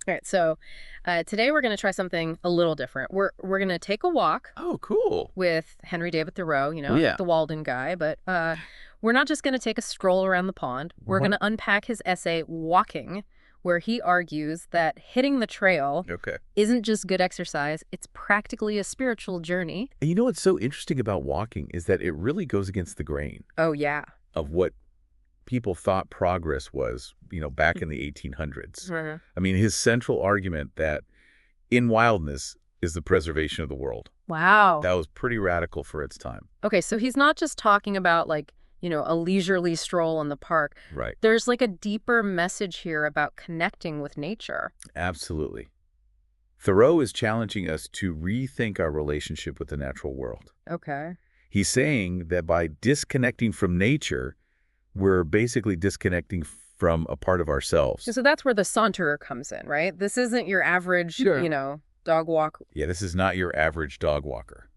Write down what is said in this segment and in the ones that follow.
All right, so today we're going to try something a little different. We're going to take a walk Oh, cool. with Henry David Thoreau, Oh, yeah. the Walden guy, but we're not just going to take a stroll around the pond. We're going What? to unpack his essay, Walking, where he argues that hitting the trail Okay. isn't just good exercise, it's practically a spiritual journey. And you know what's so interesting about walking is that it really goes against the grain Oh, yeah. of what people thought progress was, back in the 1800s. Mhm. I mean, his central argument that in wildness is the preservation of the world. Wow. That was pretty radical for its time. Okay, so he's not just talking about a leisurely stroll in the park. Right. There's like a deeper message here about connecting with nature. Absolutely. Thoreau is challenging us to rethink our relationship with the natural world. Okay. He's saying that by disconnecting from nature, we're basically disconnecting from a part of ourselves. So that's where the saunterer comes in, right? This isn't your average, Sure. dog walk. Yeah, this is not your average dog walker.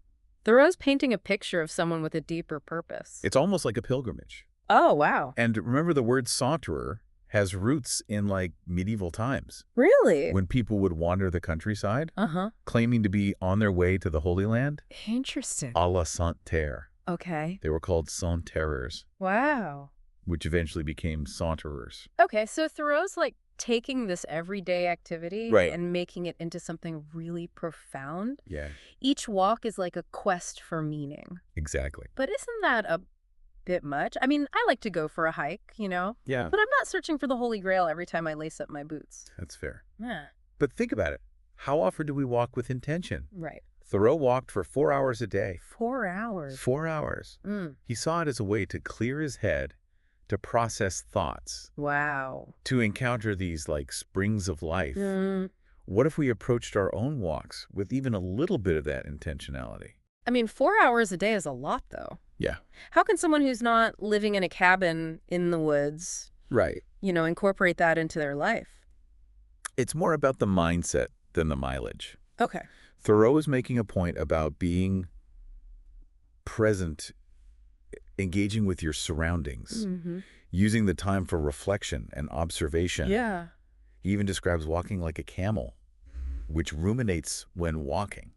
Thoreau's painting a picture of someone with a deeper purpose. It's almost like a pilgrimage. Oh, wow. And remember, the word saunterer has roots in medieval times Really? when people would wander the countryside, Uh-huh. claiming to be on their way to the Holy Land. Interesting. A la Saint-Terre. Okay. They were called saunterers, Wow. which eventually became saunterers. Okay, so Thoreau's like taking this everyday activity Right. and making it into something really profound. Yeah, Each walk is like a quest for meaning. exactly. But isn't that a bit much? I mean, I like to go for a hike, Yeah, but I'm not searching for the Holy Grail every time I lace up my boots. that's fair. Yeah. But think about it. How often do we walk with intention? Right. Thoreau walked for 4 hours a day. 4 hours. 4 hours. Mm. He saw it as a way to clear his head, to process thoughts, Wow. to encounter these springs of life. Mm. What if we approached our own walks with even a little bit of that intentionality? I mean, 4 hours a day is a lot, though. Yeah. How can someone who's not living in a cabin in the woods, Right. incorporate that into their life? It's more about the mindset than the mileage. Okay. Thoreau is making a point about being present, engaging with your surroundings, Mm-hmm. using the time for reflection and observation. Yeah. He even describes walking like a camel, which ruminates when walking.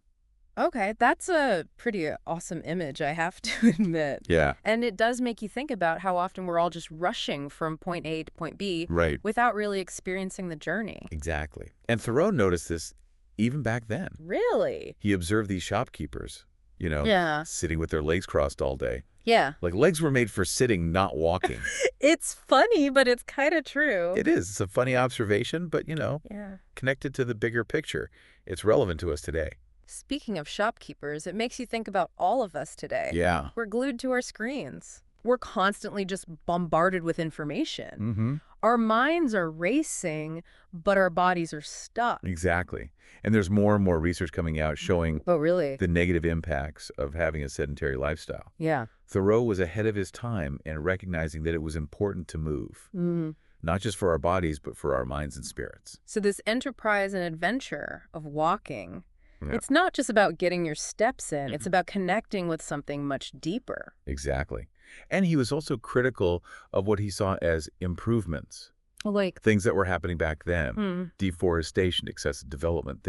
Okay, that's a pretty awesome image, I have to admit. Yeah. And it does make you think about how often we're all just rushing from point A to point B Right. without really experiencing the journey. Exactly. And Thoreau noticed this even back then. Really? He observed these shopkeepers, Yeah. sitting with their legs crossed all day. Yeah. Legs were made for sitting, not walking. It's funny, but it's kind of true. It is. It's a funny observation, but, Yeah. connected to the bigger picture. It's relevant to us today. Speaking of shopkeepers, it makes you think about all of us today. Yeah. We're glued to our screens. We're constantly just bombarded with information. Mm-hmm. Our minds are racing, but our bodies are stuck. Exactly. And there's more and more research coming out showing Oh, really? the negative impacts of having a sedentary lifestyle. Yeah. Thoreau was ahead of his time in recognizing that it was important to move, Mm. not just for our bodies, but for our minds and spirits. So this enterprise and adventure of walking, Yeah. it's not just about getting your steps in. It's about connecting with something much deeper. Exactly. And he was also critical of what he saw as improvements, Like, things that were happening back then, deforestation, excessive development.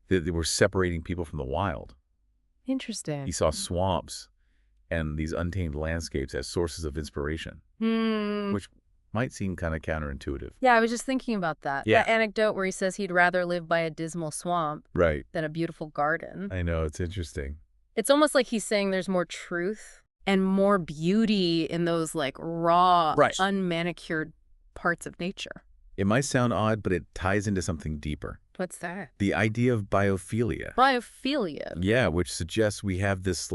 They were separating people from the wild. interesting. He saw swamps and these untamed landscapes as sources of inspiration, Hmm. which might seem kind of counterintuitive. Yeah, I was just thinking about that. Yeah. That anecdote where he says he'd rather live by a dismal swamp Right. than a beautiful garden. I know, it's interesting. It's almost like he's saying there's more truth and more beauty in those raw, Right. unmanicured parts of nature. It might sound odd, but it ties into something deeper. What's that? The idea of biophilia. Biophilia. Yeah, which suggests we have this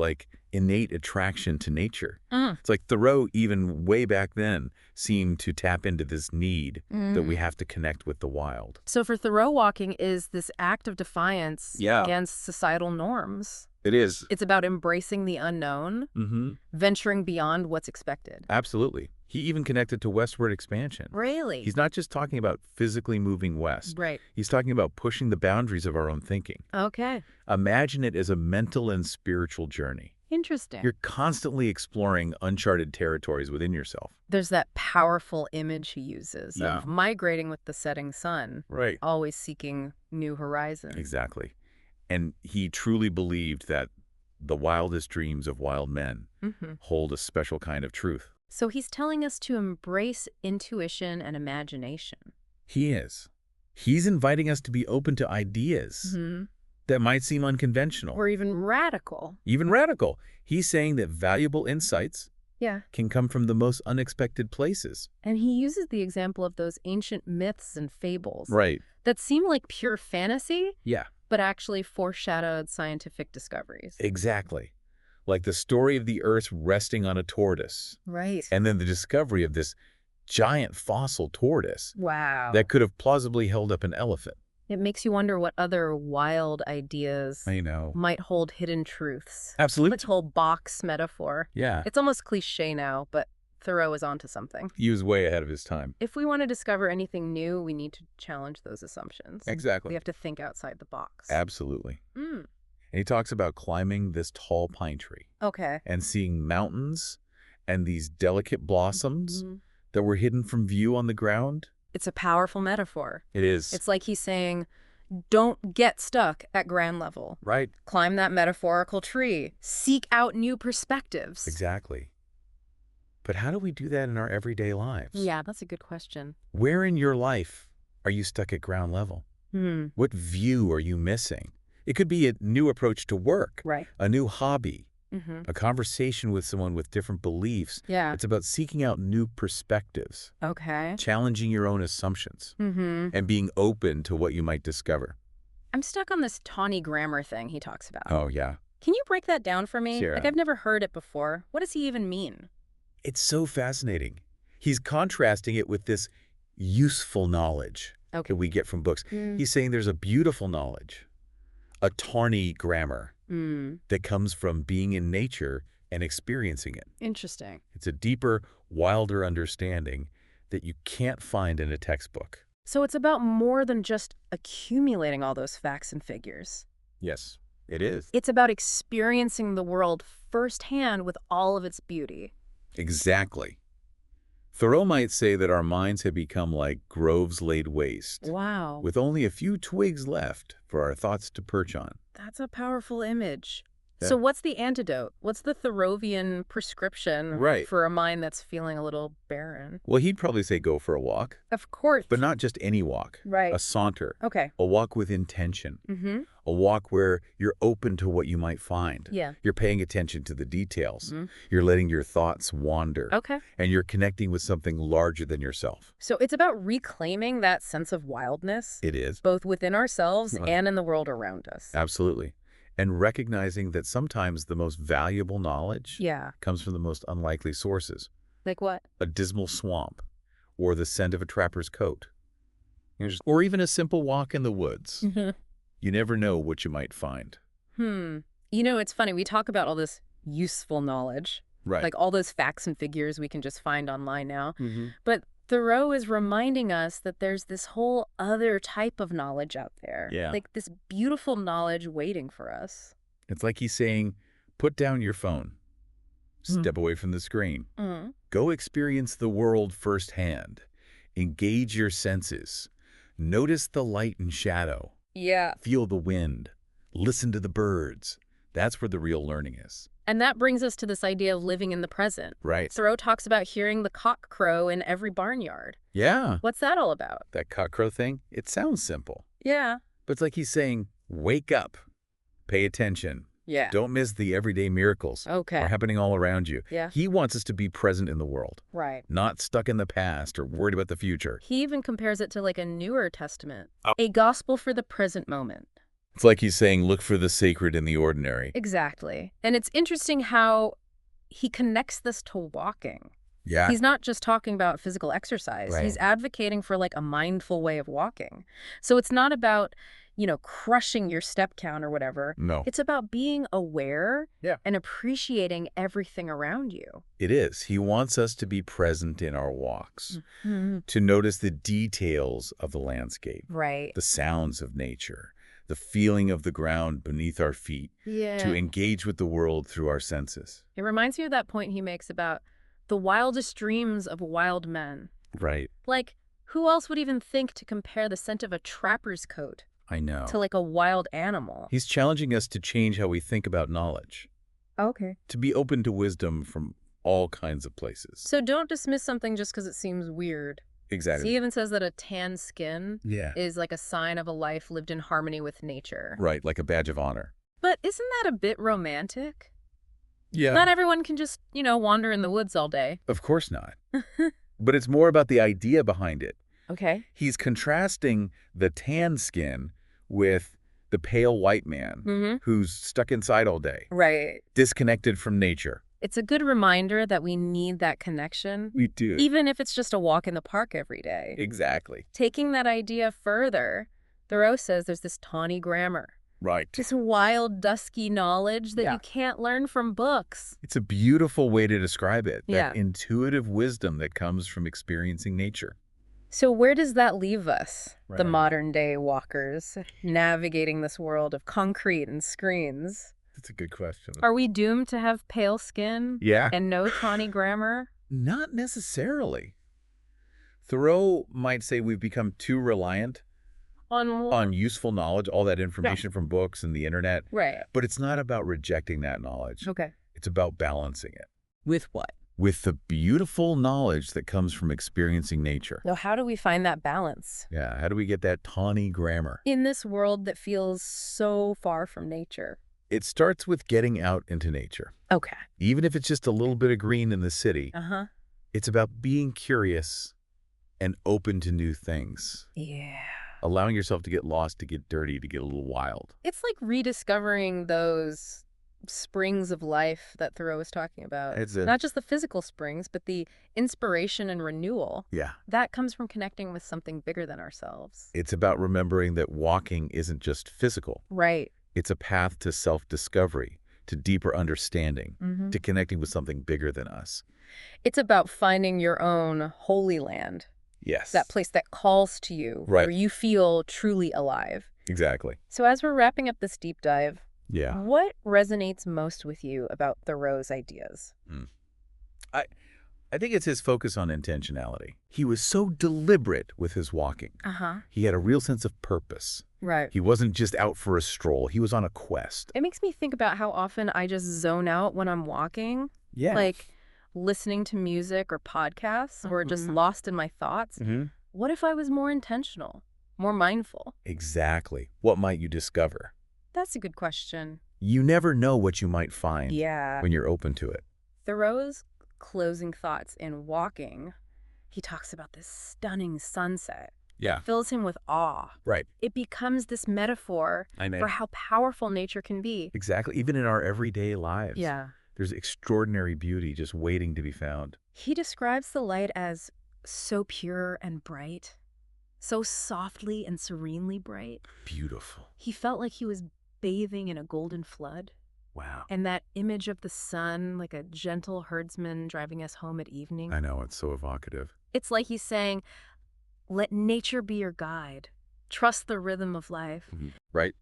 innate attraction to nature. Mm. It's like Thoreau, even way back then, seemed to tap into this need that we have to connect with the wild. So for Thoreau, walking is this act of defiance Yeah. against societal norms. It is. It's about embracing the unknown, Mm-hmm. venturing beyond what's expected. Absolutely. He even connected to westward expansion. Really? He's not just talking about physically moving west. Right. He's talking about pushing the boundaries of our own thinking. Okay. Imagine it as a mental and spiritual journey. Interesting. You're constantly exploring uncharted territories within yourself. There's that powerful image he uses Yeah. of migrating with the setting sun, Right. always seeking new horizons. Exactly. And he truly believed that the wildest dreams of wild men Hmm. hold a special kind of truth. So he's telling us to embrace intuition and imagination. He is. He's inviting us to be open to ideas that might seem unconventional, Or even radical. even radical. He's saying that valuable insights Yeah. can come from the most unexpected places. And he uses the example of those ancient myths and fables Right. that seem like pure fantasy, Yeah, but actually foreshadowed scientific discoveries. exactly. Like the story of the Earth resting on a tortoise, Right. and then the discovery of this giant fossil tortoise Wow. that could have plausibly held up an elephant. It makes you wonder what other wild ideas I know. might hold hidden truths. Absolutely. This whole box metaphor. Yeah. It's almost cliche now, but Thoreau is onto something. He was way ahead of his time. If we want to discover anything new, we need to challenge those assumptions. Exactly. We have to think outside the box. Absolutely. Mm. And he talks about climbing this tall pine tree Okay. and seeing mountains and these delicate blossoms Mhm. that were hidden from view on the ground. It's a powerful metaphor. It is. It's like he's saying, don't get stuck at ground level. Right. Climb that metaphorical tree. Seek out new perspectives. Exactly. But how do we do that in our everyday lives? Yeah, that's a good question. Where in your life are you stuck at ground level? What view are you missing? It could be a new approach to work, Right. a new hobby, Mm-hmm. a conversation with someone with different beliefs. Yeah. It's about seeking out new perspectives, Okay. challenging your own assumptions, Mm-hmm. and being open to what you might discover. I'm stuck on this tawny grammar thing he talks about. Oh, yeah. Can you break that down for me? Sure. Like, I've never heard it before. What does he even mean? It's so fascinating. He's contrasting it with this useful knowledge Okay. that we get from books. Mm. He's saying there's a beautiful knowledge, a tawny grammar Mm. that comes from being in nature and experiencing it. Interesting. It's a deeper, wilder understanding that you can't find in a textbook. So it's about more than just accumulating all those facts and figures. Yes, it is. It's about experiencing the world firsthand with all of its beauty. Exactly. Thoreau might say that our minds have become like groves laid waste, Wow. with only a few twigs left for our thoughts to perch on. That's a powerful image. Yeah. So what's the antidote? What's the Thoreauvian prescription Right. for a mind that's feeling a little barren? Well, he'd probably say go for a walk, Of course. but not just any walk. Right. A saunter, Okay. a walk with intention, Mm-hmm. a walk where you're open to what you might find. Yeah. You're paying attention to the details. Mhm. You're letting your thoughts wander. Okay. And you're connecting with something larger than yourself. So it's about reclaiming that sense of wildness, It is. both within ourselves Right. and in the world around us. Absolutely. And recognizing that sometimes the most valuable knowledge Yeah. comes from the most unlikely sources. Like what? A dismal swamp, or the scent of a trapper's coat, or even a simple walk in the woods. Mm-hmm. You never know what you might find. You know, it's funny. We talk about all this useful knowledge, Right. like all those facts and figures we can just find online now. Mm-hmm. But Thoreau is reminding us that there's this whole other type of knowledge out there. Yeah. Like this beautiful knowledge waiting for us. It's like he's saying, put down your phone. Step away from the screen. Mm. Go experience the world firsthand. Engage your senses. Notice the light and shadow. Yeah. Feel the wind. Listen to the birds. That's where the real learning is. And that brings us to this idea of living in the present. Right. Thoreau talks about hearing the cock crow in every barnyard. Yeah. What's that all about? That cockcrow thing, it sounds simple. Yeah. But it's like he's saying, wake up. Pay attention. Yeah. Don't miss the everyday miracles Okay. are happening all around you. Yeah. He wants us to be present in the world, Right. not stuck in the past or worried about the future. He even compares it to like a newer testament, Oh. a gospel for the present moment. It's like he's saying, look for the sacred in the ordinary. Exactly. And it's interesting how he connects this to walking. Yeah. He's not just talking about physical exercise. Right. He's advocating for like a mindful way of walking. So it's not about, crushing your step count or whatever. No, It's about being aware Yeah. and appreciating everything around you. it is. He wants us to be present in our walks, Mm-hmm. to notice the details of the landscape, Right. the sounds of nature, the feeling of the ground beneath our feet, to Yeah. engage with the world through our senses. It reminds me of that point he makes about the wildest dreams of wild men. Right. Like, who else would even think to compare the scent of a trapper's coat I to know. like a wild animal? He's challenging us to change how we think about knowledge, Okay. to be open to wisdom from all kinds of places. So don't dismiss something just because it seems weird. Exactly. He even says that a tan skin Yeah. is like a sign of a life lived in harmony with nature. Right, like a badge of honor. But isn't that a bit romantic? Yeah. Not everyone can just, wander in the woods all day. Of course not. But it's more about the idea behind it. Okay. He's contrasting the tan skin with the pale white man Mm-hmm. who's stuck inside all day, Right. disconnected from nature. It's a good reminder that we need that connection, We do. even if it's just a walk in the park every day. Exactly. Taking that idea further, Thoreau says there's this tawny grammar, Right. this wild, dusky knowledge that Yeah. you can't learn from books. It's a beautiful way to describe it, Yeah. that intuitive wisdom that comes from experiencing nature. So where does that leave us, the Right. modern day walkers, navigating this world of concrete and screens? That's a good question. Are we doomed to have pale skin Yeah. and no tawny grammar? Not necessarily. Thoreau might say we've become too reliant on useful knowledge, all that information from books and the internet. Right. But it's not about rejecting that knowledge. Okay. It's about balancing it With what? with the beautiful knowledge that comes from experiencing nature. Now, how do we find that balance Yeah, how do we get that tawny grammar? in this world that feels so far from nature? It starts with getting out into nature. Okay. Even if it's just a little bit of green in the city, Uh-huh. it's about being curious and open to new things. Yeah. Allowing yourself to get lost, to get dirty, to get a little wild. It's like rediscovering those springs of life that Thoreau was talking about. It's a- Not just the physical springs, but the inspiration and renewal. Yeah. That comes from connecting with something bigger than ourselves. It's about remembering that walking isn't just physical. Right. It's a path to self-discovery, to deeper understanding, Mm-hmm. to connecting with something bigger than us. It's about finding your own holy land, Yes. that place that calls to you, Right. where you feel truly alive. Exactly. So as we're wrapping up this deep dive, Yeah. what resonates most with you about Thoreau's ideas? I think it's his focus on intentionality. He was so deliberate with his walking. Uh-huh. He had a real sense of purpose. Right. He wasn't just out for a stroll. He was on a quest. It makes me think about how often I just zone out when I'm walking, Yeah. like listening to music or podcasts, or just lost in my thoughts. Mhm. What if I was more intentional, more mindful? Exactly. What might you discover? That's a good question. You never know what you might find Yeah. when you're open to it. Thoreau's closing thoughts in Walking, he talks about this stunning sunset. Yeah. It fills him with awe. Right. It becomes this metaphor I know. for how powerful nature can be. Exactly. Even in our everyday lives. Yeah. There's extraordinary beauty just waiting to be found. He describes the light as so pure and bright, so softly and serenely bright. Beautiful. He felt like he was bathing in a golden flood. Wow. And that image of the sun, like a gentle herdsman driving us home at evening. I know. It's so evocative. It's like he's saying, let nature be your guide. Trust the rhythm of life. Right?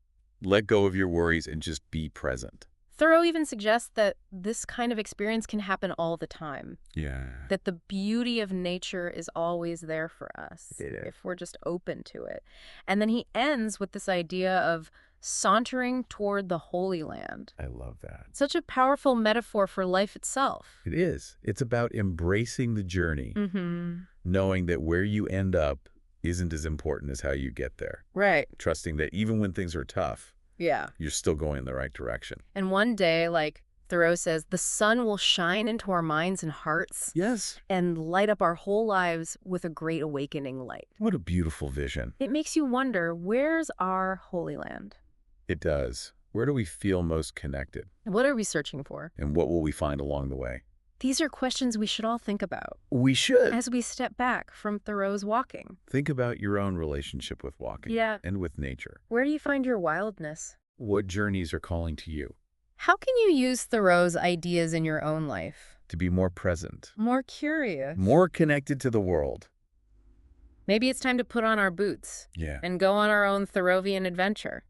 Let go of your worries and just be present. Thoreau even suggests that this kind of experience can happen all the time. Yeah. That the beauty of nature is always there for us It is. if we're just open to it. And then he ends with this idea of sauntering toward the Holy Land. I love that. Such a powerful metaphor for life itself. It is. It's about embracing the journey, Mm-hmm. knowing that where you end up isn't as important as how you get there. Right. Trusting that even when things are tough, Yeah. you're still going in the right direction. And one day, like Thoreau says, the sun will shine into our minds and hearts Yes. and light up our whole lives with a great awakening light. What a beautiful vision. It makes you wonder, where's our Holy Land? It does. Where do we feel most connected? What are we searching for? And what will we find along the way? These are questions we should all think about We should. as we step back from Thoreau's Walking. Think about your own relationship with walking Yeah. and with nature. Where do you find your wildness? What journeys are calling to you How can you use Thoreau's ideas in your own life? to be more present, More curious. more connected to the world? Maybe it's time to put on our boots Yeah. and go on our own Thoreauvian adventure.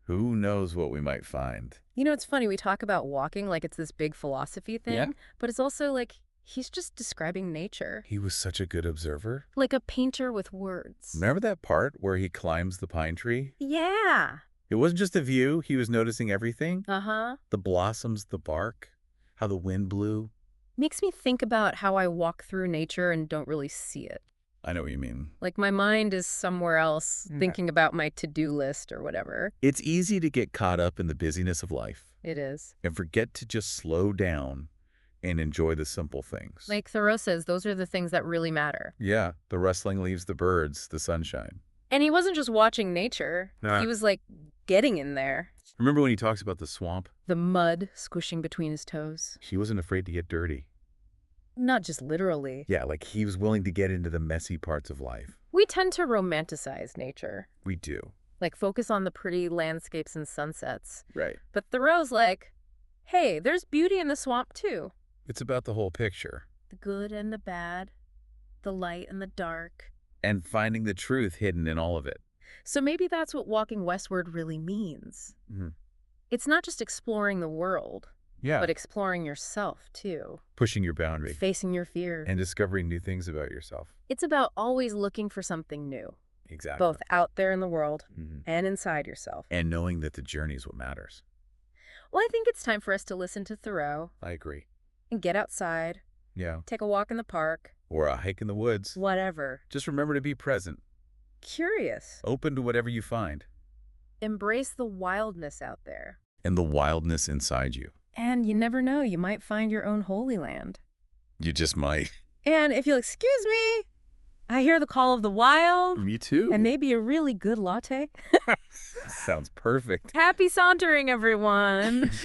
Who knows what we might find? You know, it's funny, we talk about walking like it's this big philosophy thing, Yeah. but it's also like he's just describing nature. He was such a good observer. Like a painter with words. Remember that part where he climbs the pine tree? Yeah. It wasn't just a view. He was noticing everything. Uh-huh. The blossoms, the bark, how the wind blew. Makes me think about how I walk through nature and don't really see it. I know what you mean. Like my mind is somewhere else Yeah. thinking about my to-do list or whatever. It's easy to get caught up in the busyness of life It is. and forget to just slow down and enjoy the simple things. Like Thoreau says, those are the things that really matter. Yeah, the rustling leaves, the birds, the sunshine. And he wasn't just watching nature. Nah. He was like getting in there. Remember when he talks about the swamp? The mud squishing between his toes. He wasn't afraid to get dirty. Not just literally. Yeah, like he was willing to get into the messy parts of life. We tend to romanticize nature. We do. Like focus on the pretty landscapes and sunsets. Right. But Thoreau's like, hey, there's beauty in the swamp too. It's about the whole picture. The good and the bad. The light and the dark. And finding the truth hidden in all of it. So maybe that's what walking westward really means. Mm-hmm. It's not just exploring the world, Yeah. but exploring yourself too. Pushing your boundary. Facing your fears. And discovering new things about yourself. It's about always looking for something new, Exactly. both out there in the world Mhm. and inside yourself. And knowing that the journey is what matters. Well, I think it's time for us to listen to Thoreau I agree. and get outside, Yeah. take a walk in the park, Or a hike in the woods. whatever. Just remember to be present. Curious. Open to whatever you find. Embrace the wildness out there. And the wildness inside you. And you never know, you might find your own holy land. You just might. And if you'll excuse me, I hear the call of the wild. Me too. And maybe a really good latte. Sounds perfect. Happy sauntering, everyone.